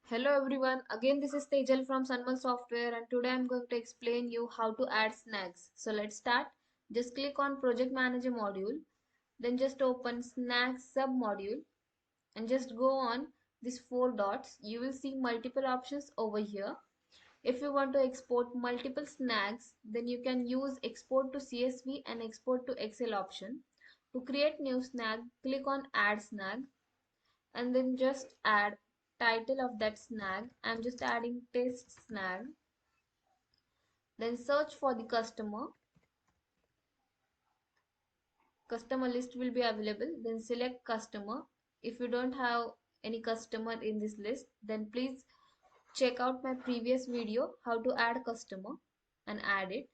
Hello everyone, again this is Tejal from Sunmal Software and today I'm going to explain you how to add snags. So let's start. Just click on Project Manager module, then just open Snags submodule and just go on these four dots. You will see multiple options over here. If you want to export multiple snags, then you can use export to CSV and export to Excel option. To create new snag, click on add snag and then just add title of that snag. I'm just adding test snag. Then search for the customer list will be available. Then select customer. If you don't have any customer in this list, then please check out my previous video how to add customer and add it.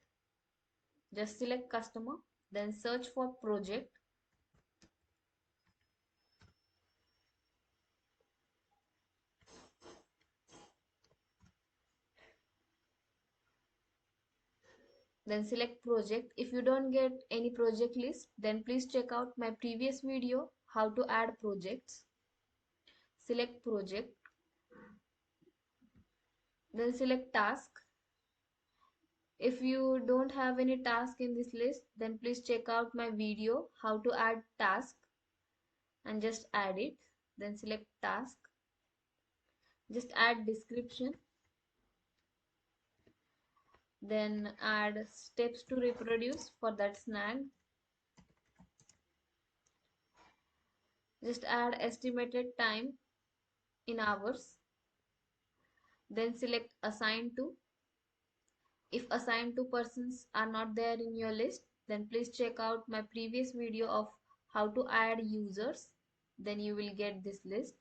Just select customer, then search for project. Then select project. If you don't get any project list, then please check out my previous video how to add projects. Select project, then select task. If you don't have any task in this list, then please check out my video how to add task and just add it. Then select task, just add description, then add steps to reproduce for that snag. Just add estimated time in hours, then select assign to. If assigned to persons are not there in your list, then please check out my previous video of how to add users. Then you will get this list.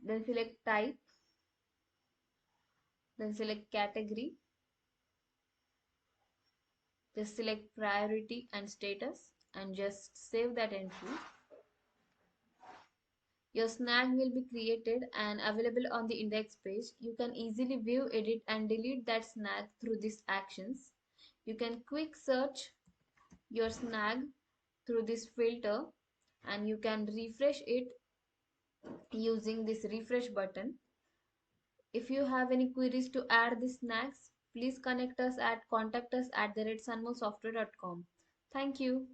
Then select type, then select category. Just select priority and status and just save that entry. Your snag will be created and available on the index page. You can easily view, edit and delete that snag through these actions. You can quick search your snag through this filter and you can refresh it using this refresh button. If you have any queries to add these snags, please connect us at contact us at sunmosoftware.com. Thank you.